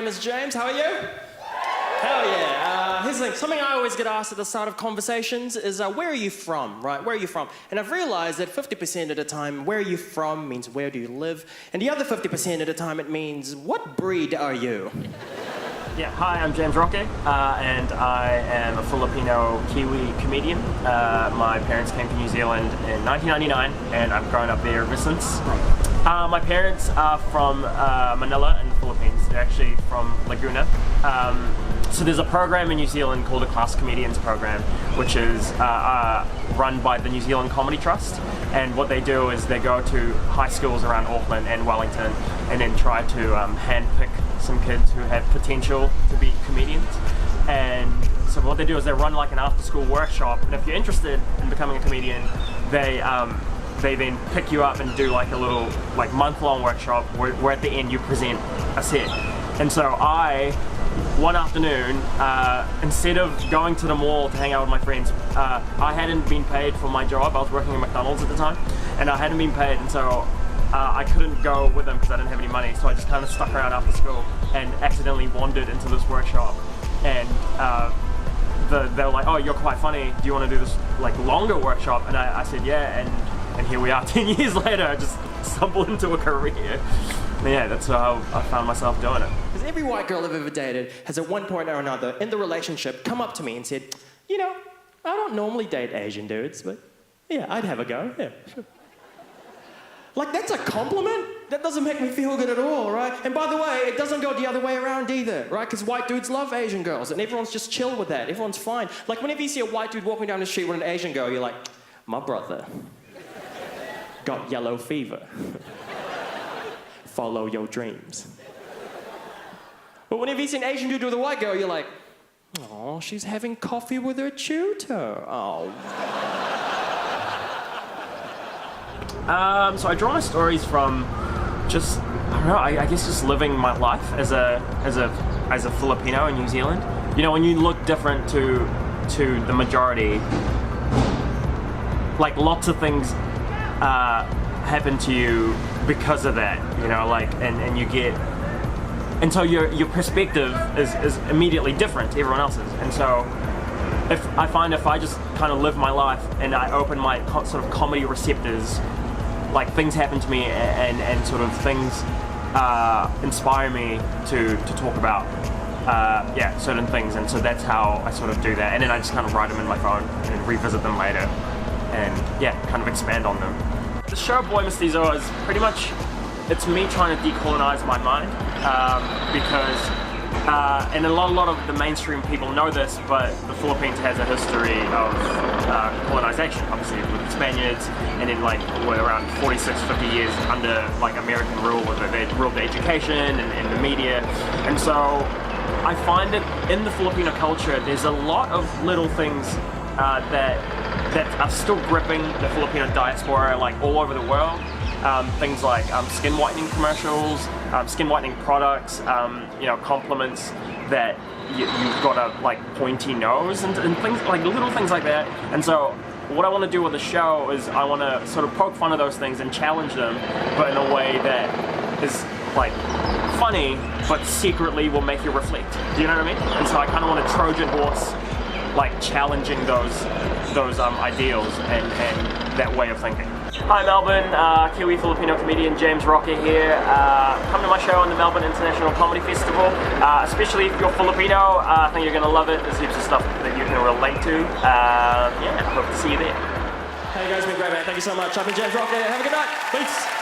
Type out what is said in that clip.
name is James. How are you? Hell yeah. Here's the thing. Something I always get asked at the start of conversations is, where are you from, right? Where are you from? And I've realized that 50% of the time, where are you from means where do you live? And the other 50% of the time, it means what breed are you? Yeah, hi, I'm James Roque, and I am a Filipino Kiwi comedian. My parents came to New Zealand in 1999, and I've grown up there ever since. My parents are from Manila in the Philippines. They're actually from Laguna. So there's a program in New Zealand called the Class Comedians Program, which is run by the New Zealand Comedy Trust. And what they do is they go to high schools around Auckland and Wellington and then try to handpick some kids who have potential to be comedians. And so what they do is they run like an after-school workshop, and if you're interested in becoming a comedian, they then pick you up and do like a little month-long workshop where at the end you present a set. And so one afternoon, instead of going to the mall to hang out with my friends, I hadn't been paid for my job. I was working at McDonald's at the time, and I hadn't been paid, and so I couldn't go with them because I didn't have any money. So I just kind of stuck around after school and accidentally wandered into this workshop. And they were like, "Oh, you're quite funny. Do you want to do this longer workshop?" And I said, "Yeah." And here we are, 10 years later. I just stumbled into a career. And yeah, that's how I found myself doing it. Because every white girl I've ever dated has at one point or another in the relationship come up to me and said, "You know, I don't normally date Asian dudes, but yeah, I'd have a go. Yeah, sure." That's a compliment? That doesn't make me feel good at all, right? And by the way, it doesn't go the other way around either, right? Because white dudes love Asian girls, and everyone's just chill with that. Everyone's fine. Whenever you see a white dude walking down the street with an Asian girl, you're like, "My brother got yellow fever. Follow your dreams." But whenever you see an Asian dude with a white girl, you're like, "Oh, she's having coffee with her tutor. Oh." So I draw my stories from just, I don't know, I guess just living my life as a Filipino in New Zealand. You know, when you look different to the majority, lots of things happen to you because of that, you know, and you get, and so your perspective is immediately different to everyone else's. And so if I just kind of live my life and I open my sort of comedy receptors, things happen to me and sort of things inspire me to talk about certain things. And so that's how I sort of do that. And then I just kind of write them in my phone and revisit them later and kind of expand on them. The show Boy Mestizo is pretty much, it's me trying to decolonize my mind, because and a lot of the mainstream people know this, but the Philippines has a history of colonization, obviously, with the Spaniards, and then we're around 46, 50 years under American rule, where they ruled the education and the media. And so I find that in the Filipino culture, there's a lot of little things that are still gripping the Filipino diaspora all over the world. Things like skin whitening commercials, skin whitening products, compliments that you've got a pointy nose and things little things like that. And so what I want to do with the show is I want to sort of poke fun of those things and challenge them, but in a way that is funny, but secretly will make you reflect. Do you know what I mean? And so I kind of want a Trojan horse, challenging those ideals and that way of thinking. Hi Melbourne, Kiwi-Filipino comedian James Roque here. Come to my show on the Melbourne International Comedy Festival. Especially if you're Filipino, I think you're going to love it. There's heaps of stuff that you can relate to. I hope to see you there. Hey guys, been great, man. Thank you so much. I've been James Roque. Have a good night. Peace.